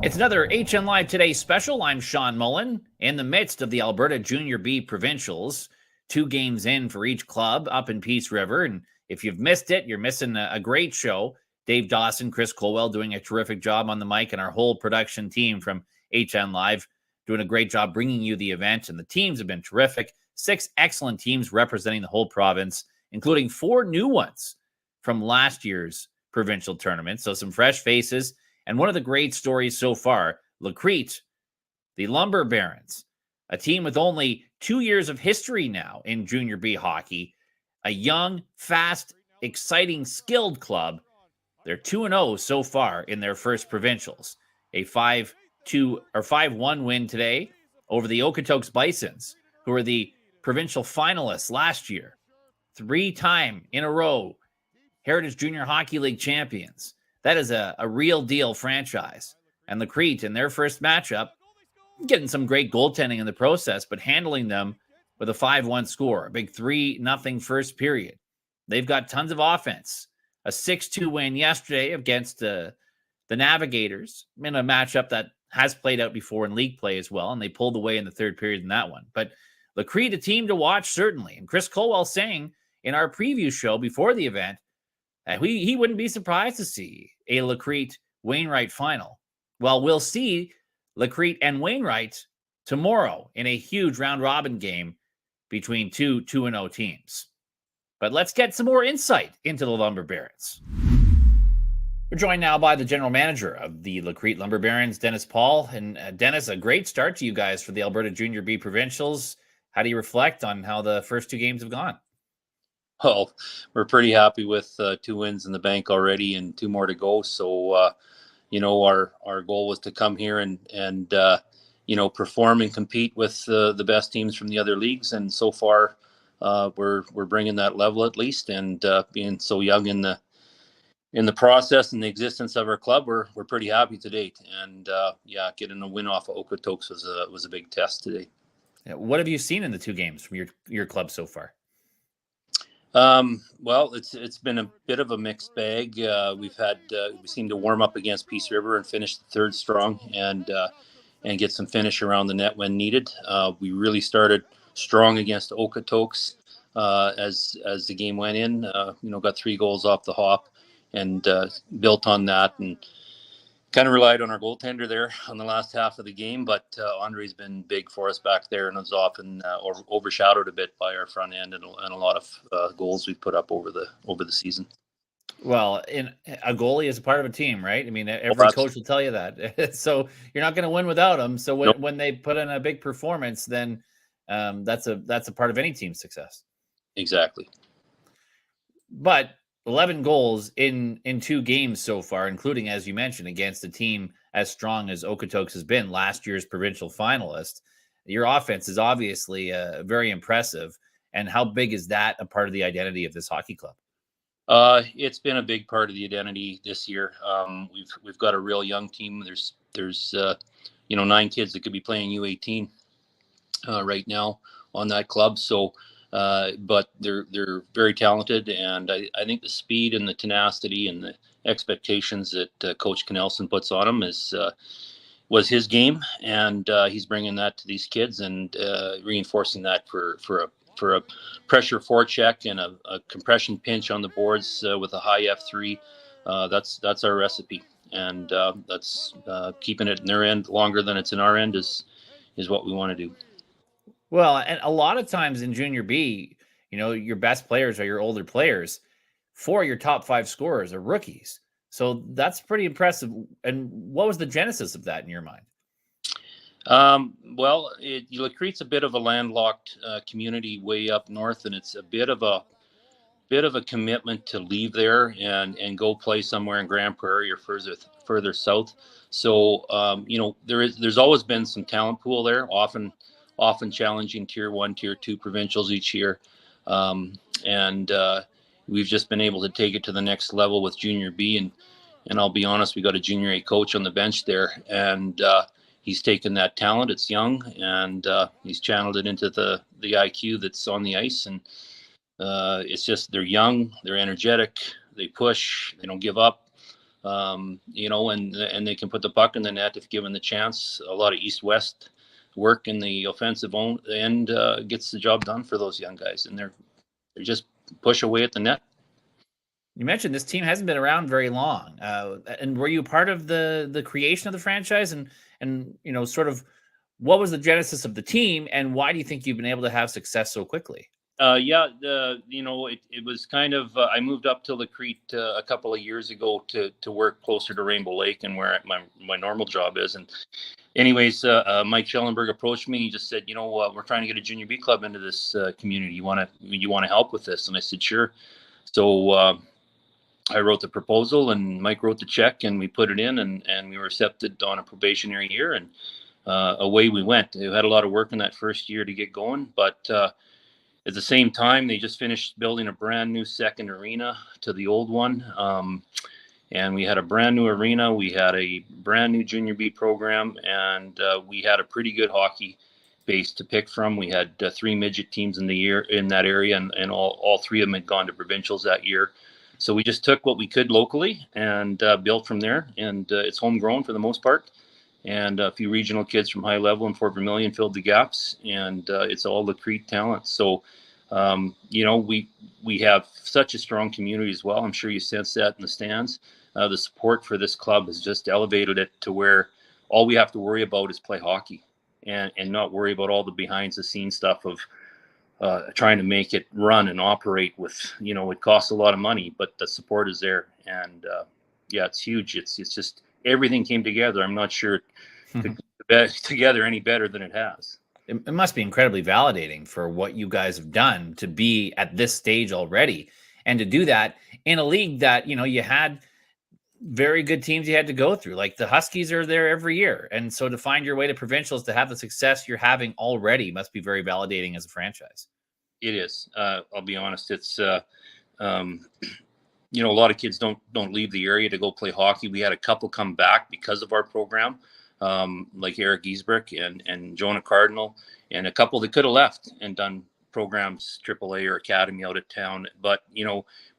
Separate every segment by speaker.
Speaker 1: It's another HNLive Today special. I'm Shawn Mullin in the midst of the Alberta Junior B Provincials. 2 games in for each club up in Peace River. And if you've missed it, you're missing a great show. Dave Dawson, Chris Colwell doing a terrific job on the mic, and our whole production team from HNLive doing a great job bringing you the event. And the teams have been terrific. 6 excellent teams representing the whole province, including 4 new ones from last year's provincial tournament. So some fresh faces. And one of the great stories so far, Crete, the Lumber Barons, a team with only 2 years of history now in Junior B hockey, a young, fast, exciting, skilled club. They're 2-0 so far in their first provincials. A 5-2 or 5-1 win today over the Okotoks Bisons, who were the provincial finalists last year. 3-time in a row Heritage Junior Hockey League champions. That is a real deal franchise. And the Crete in their first matchup, getting some great goaltending in the process, but handling them with a 5-1 score, a big 3-0 first period. They've got tons of offense. A 6-2 win yesterday against the Navigators in a matchup that has played out before in league play as well, and they pulled away in the third period in that one. But the Crete, a team to watch, certainly. And Chris Colwell saying in our preview show before the event, he wouldn't be surprised to see a Crete Wainwright final. Well, we'll see Crete and Wainwright tomorrow in a huge round-robin game between 2 2-0 teams. But let's get some more insight into the Lumber Barons. We're joined now by the general manager of the Crete Lumber Barons, Dennis Paul. And Dennis, a great start to you guys for the Alberta Junior B Provincials. How do you reflect on how the first 2 games have gone?
Speaker 2: Well, we're pretty happy with 2 wins in the bank already and 2 more to go. So, our goal was to come here and perform and compete with the best teams from the other leagues. And so far, we're bringing that level at least. And being so young in the process and the existence of our club, we're pretty happy to date. And getting a win off of Okotoks was a big test today.
Speaker 1: What have you seen in the 2 games from your club so far?
Speaker 2: Well, it's been a bit of a mixed bag. We seem to warm up against Peace River and finish the 3rd strong and get some finish around the net when needed. We really started strong against Okotoks as the game went in. Got 3 goals off the hop and built on that and kind of relied on our goaltender there on the last half of the game, but Andre's been big for us back there and was often overshadowed a bit by our front end and a lot of goals we've put up over the season.
Speaker 1: Well, a goalie is a part of a team, right? I mean, every coach will tell you that. So you're not going to win without them. So when they put in a big performance, then that's a part of any team's success.
Speaker 2: Exactly.
Speaker 1: But 11 goals in 2 games so far, including, as you mentioned, against a team as strong as Okotoks has been, last year's provincial finalist. Your offense is obviously very impressive. And how big is that a part of the identity of this hockey club?
Speaker 2: It's been a big part of the identity this year. We've got a real young team. There's 9 kids that could be playing U18 right now on that club. So. But they're very talented, and I think the speed and the tenacity and the expectations that Coach Knelson puts on them was his game, and he's bringing that to these kids and reinforcing that for a pressure forecheck and a compression pinch on the boards with a high F3. That's our recipe, and that's keeping it in their end longer than it's in our end is what we want to do.
Speaker 1: Well, and a lot of times in Junior B, your best players are your older players. 4 of your top 5 scorers are rookies. So that's pretty impressive. And what was the genesis of that in your mind?
Speaker 2: Well, Crete's a bit of a landlocked community way up north, and it's a bit of a commitment to leave there and go play somewhere in Grand Prairie or further south. So there's always been some talent pool there, often challenging tier 1, tier 2 provincials each year. And we've just been able to take it to the next level with Junior B. And I'll be honest, we got a Junior A coach on the bench there, and he's taken that talent. It's young, and he's channeled it into the IQ that's on the ice. And it's just, they're young, they're energetic, they push, they don't give up. and they can put the puck in the net if given the chance. A lot of east-west work in the offensive end gets the job done for those young guys, and they're just push away at the net.
Speaker 1: You mentioned this team hasn't been around very long, and were you part of the creation of the franchise? And sort of what was the genesis of the team, and why do you think you've been able to have success so quickly?
Speaker 2: It was kind of I moved up to the Crete a couple of years ago to work closer to Rainbow Lake and where my normal job is. And anyways, Mike Schellenberg approached me. He just said, we're trying to get a junior B club into this community. You want to help with this? And I said, sure. So I wrote the proposal, and Mike wrote the check, and we put it in, and we were accepted on a probationary year, and away we went. We had a lot of work in that first year to get going, but at the same time, they just finished building a brand new second arena to the old one. And we had a brand new arena. We had a brand new junior B program, and we had a pretty good hockey base to pick from. We had 3 midget teams in that area, and all 3 of them had gone to provincials that year. So we just took what we could locally and built from there. And it's homegrown for the most part. And a few regional kids from high level and Fort Vermilion filled the gaps, and it's all the Crete talent. So, we have such a strong community as well. I'm sure you sense that in the stands. The support for this club has just elevated it to where all we have to worry about is play hockey and not worry about all the behind the scenes stuff of trying to make it run and operate with, it costs a lot of money, but the support is there. And it's huge. It's just, everything came together. I'm not sure it could be together any better than it has.
Speaker 1: It must be incredibly validating for what you guys have done to be at this stage already, and to do that in a league that, you had very good teams you had to go through. Like the Huskies are there every year. And so to find your way to provincials, to have the success you're having already, must be very validating as a franchise.
Speaker 2: It is. I'll be honest. It's, a lot of kids don't leave the area to go play hockey. We had a couple come back because of our program, like Eric Giesbrick and Jonah Cardinal, and a couple that could have left and done programs, AAA or academy out of town. But,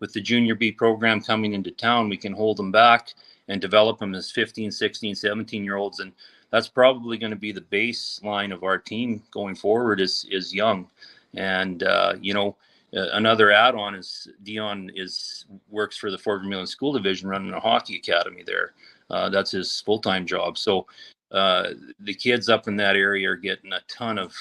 Speaker 2: with the junior B program coming into town, we can hold them back and develop them as 15, 16, 17-year-olds. And that's probably going to be the baseline of our team going forward is young. And, another add-on is Dion works for the Fort Vermilion School Division, running a hockey academy there. That's his full-time job. So the kids up in that area are getting a ton of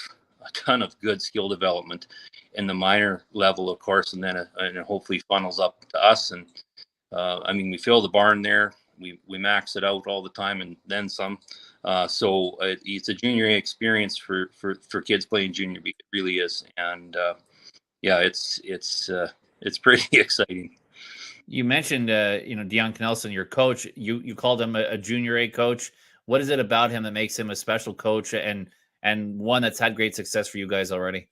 Speaker 2: good skill development in the minor level, of course, and then and it hopefully funnels up to us. And we fill the barn there. We max it out all the time and then some. So it's a junior A experience for kids playing junior B. It really is. And it's pretty exciting.
Speaker 1: You mentioned, Dion Knelson, your coach. You called him a junior A coach. What is it about him that makes him a special coach and one that's had great success for you guys already?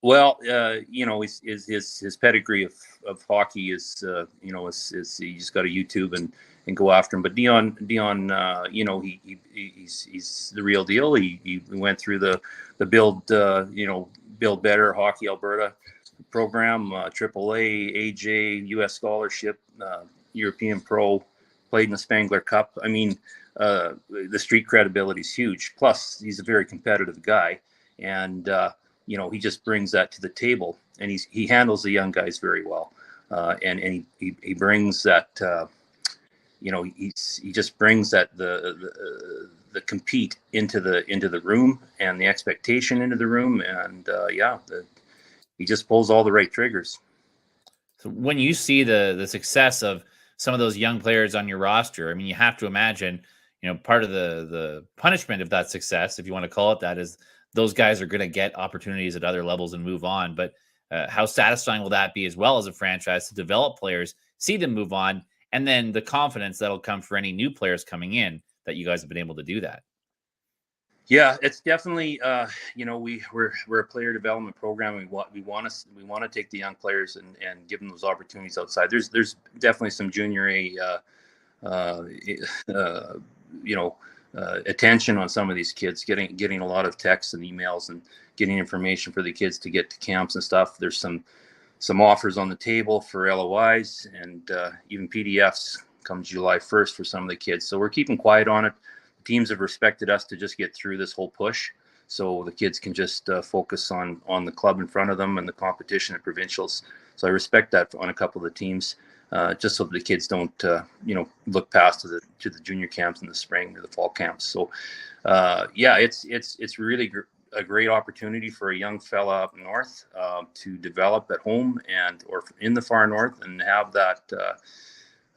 Speaker 2: Well, his pedigree of hockey is you just got to YouTube and go after him. But Dion, he's the real deal. He went through the Build Better Hockey Alberta program, AAA, AJ, U.S. scholarship, European Pro, played in the Spangler Cup. The street credibility is huge. Plus, he's a very competitive guy, and he just brings that to the table, and he handles the young guys very well, and he brings that. He just brings that the compete into the room and the expectation into the room, and he just pulls all the right triggers.
Speaker 1: So when you see the success of some of those young players on your roster, you have to imagine, part of the punishment of that success, if you want to call it that, is those guys are going to get opportunities at other levels and move on. But how satisfying will that be as well as a franchise to develop players, see them move on, and then the confidence that'll come for any new players coming in that you guys have been able to do that?
Speaker 2: Yeah, it's definitely we're a player development program. We want to take the young players and give them those opportunities outside. There's definitely some junior A attention on some of these kids, getting a lot of texts and emails and getting information for the kids to get to camps and stuff. There's some offers on the table for LOIs and even PDFs July 1st for some of the kids. So we're keeping quiet on it. Teams have respected us to just get through this whole push, so the kids can just focus on the club in front of them and the competition at provincials. So I respect that on a couple of the teams, just so the kids don't look past to the junior camps in the spring or the fall camps. So it's really a great opportunity for a young fella up north to develop at home or in the far north and have that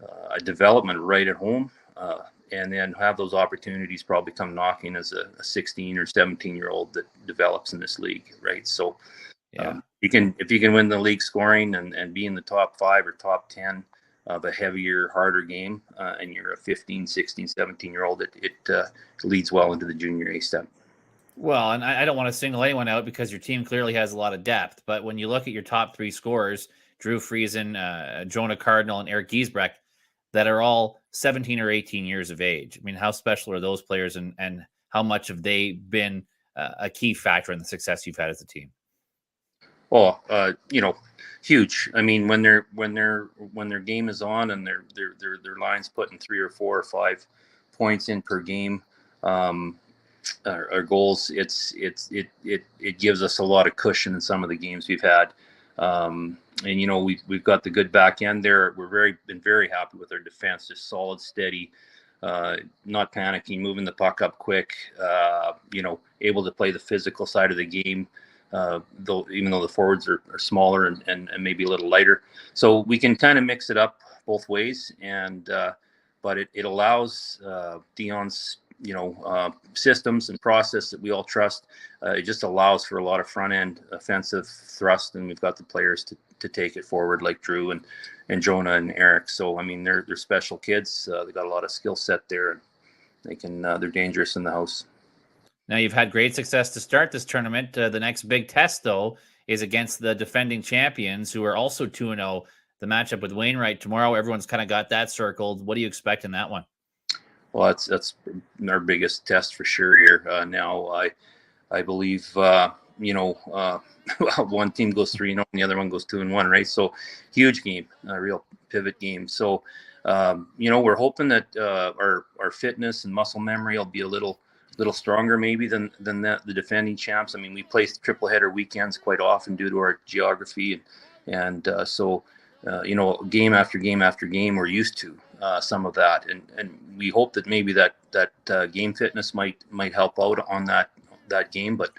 Speaker 2: a development right at home. And then have those opportunities probably come knocking as a 16 or 17-year-old that develops in this league, right? So if you can win the league scoring and be in the top 5 or top 10 of a heavier, harder game, and you're a 15, 16, 17-year-old, it leads well into the junior A step.
Speaker 1: Well, and I don't want to single anyone out because your team clearly has a lot of depth, but when you look at your top 3 scorers, Drew Friesen, Jonah Cardinal, and Eric Giesbrecht, that are all 17 or 18 years of age. I mean, how special are those players, and how much have they been a key factor in the success you've had as a team?
Speaker 2: Oh, huge. I mean, when their game is on and their lines putting 3 or 4 or 5 points in per game, or goals, it gives us a lot of cushion in some of the games we've had. And we've got the good back end there. Been very happy with our defense, just solid, steady, not panicking, moving the puck up quick. Able to play the physical side of the game, even though the forwards are smaller and maybe a little lighter. So we can kind of mix it up both ways, and but it allows Dion's systems and process that we all trust. It just allows for a lot of front end offensive thrust, and we've got the players to take it forward, like Drew and Jonah and Eric. So I mean, they're special kids. They got a lot of skill set there, and they're dangerous in the house.
Speaker 1: Now, you've had great success to start this tournament. The next big test, though, is against the defending champions, who are also 2-0. The matchup with Wainwright tomorrow, everyone's kind of got that circled. What do you expect in that one?
Speaker 2: Well, that's our biggest test for sure here. Now, I believe one team goes 3-0 and the other one goes 2-1, right? So huge game, a real pivot game. So we're hoping that our fitness and muscle memory will be a little stronger maybe than the defending champs. I mean, we play triple header weekends quite often due to our geography, and so game after game after game, we're used to some of that, and we hope that maybe that game fitness might help out on that game. But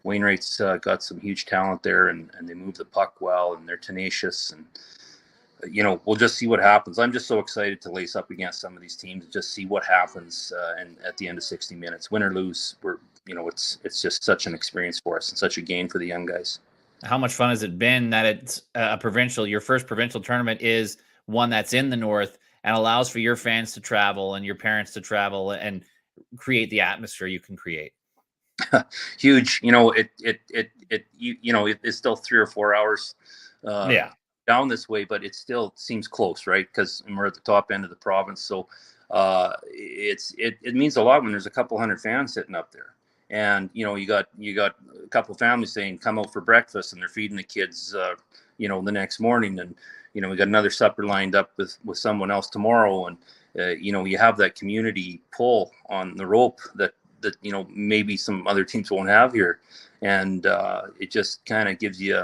Speaker 2: Wainwright's got some huge talent there, and they move the puck well, and they're tenacious, and we'll just see what happens. I'm just so excited to lace up against some of these teams and just see what happens. And at the end of 60 minutes, win or lose, it's just such an experience for us and such a gain for the young guys.
Speaker 1: How much fun has it been that it's a provincial? Your first provincial tournament is one that's in the north and allows for your fans to travel and your parents to travel and create the atmosphere you can create.
Speaker 2: Huge. It's still 3 or 4 hours. Down this way, but it still seems close, right? Because we're at the top end of the province, so it means a lot when there's a couple hundred fans sitting up there, and you got a couple of families saying come out for breakfast, and they're feeding the kids, the next morning, and we got another supper lined up with someone else tomorrow, and you have that community pull on the rope that maybe some other teams won't have here, and it just kind of gives you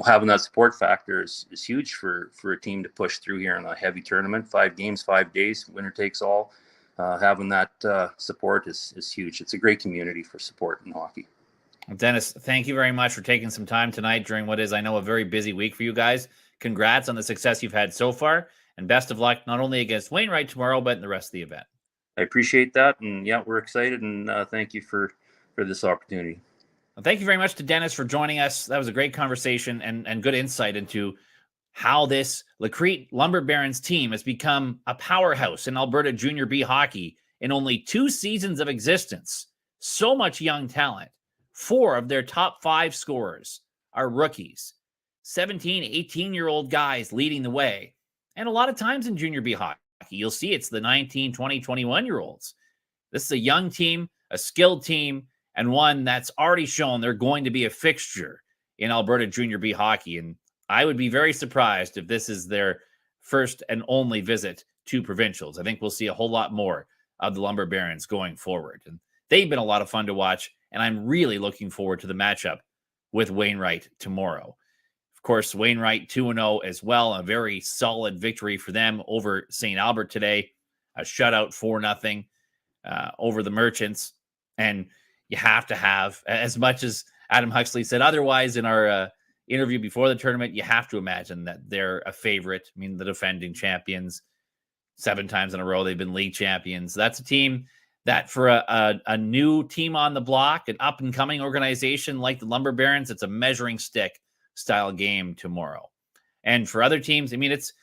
Speaker 2: having that support factor is huge for a team to push through here in a heavy tournament. 5 games, 5 days, winner takes all. Having that support is huge. It's a great community for support in hockey.
Speaker 1: Dennis, thank you very much for taking some time tonight during what is, I know, a very busy week for you guys. Congrats on the success you've had so far, and best of luck not only against Wainwright tomorrow, but in the rest of the event.
Speaker 2: I appreciate that, and yeah, we're excited, and thank you for this opportunity.
Speaker 1: Well, thank you very much to Dennis for joining us. That was a great conversation and good insight into how this Crete Lumber Barons team has become a powerhouse in Alberta Junior B hockey in only 2 seasons of existence. So much young talent. 4 of their top 5 scorers are rookies. 17, 18-year-old guys leading the way. And a lot of times in Junior B hockey, you'll see it's the 19, 20, 21-year-olds. This is a young team, a skilled team, and one that's already shown they're going to be a fixture in Alberta Junior B hockey. And I would be very surprised if this is their first and only visit to provincials. I think we'll see a whole lot more of the Lumber Barons going forward. And they've been a lot of fun to watch, and I'm really looking forward to the matchup with Wainwright tomorrow. Of course, Wainwright 2-0 as well, a very solid victory for them over St. Albert today, a shutout 4-0 over the Merchants. And you have to have, as much as Adam Huxley said otherwise in our interview before the tournament, you have to imagine that they're a favorite. I mean, the defending champions, 7 times in a row, they've been league champions. That's a team that for a new team on the block, an up-and-coming organization like the Lumber Barons, it's a measuring stick style game tomorrow. And for other teams, I mean, it's,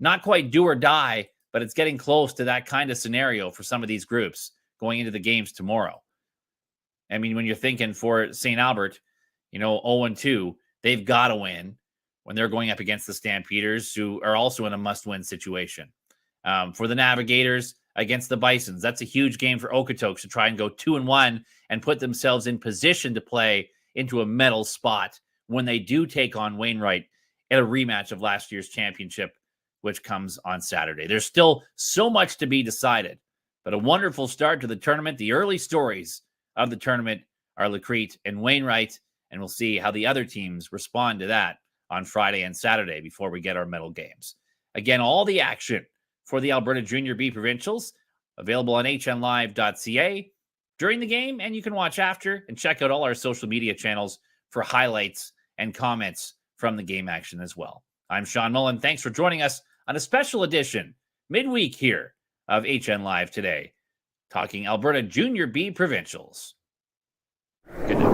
Speaker 1: not quite do or die, but it's getting close to that kind of scenario for some of these groups going into the games tomorrow. I mean, when you're thinking for St. Albert, 0-2, they've got to win when they're going up against the Stampeders, who are also in a must-win situation. For the Navigators against the Bisons, that's a huge game for Okotoks to try and go 2-1 and put themselves in position to play into a medal spot when they do take on Wainwright at a rematch of last year's championship, which comes on Saturday. There's still so much to be decided, but a wonderful start to the tournament. The early stories of the tournament are Crete and Wainwright, and we'll see how the other teams respond to that on Friday and Saturday before we get our medal games. Again, all the action for the Alberta Junior B Provincials available on HNLive.ca during the game, and you can watch after and check out all our social media channels for highlights and comments from the game action as well. I'm Shawn Mullin. Thanks for joining us on a special edition midweek here of HN Live today, talking Alberta Junior B Provincials. Good night.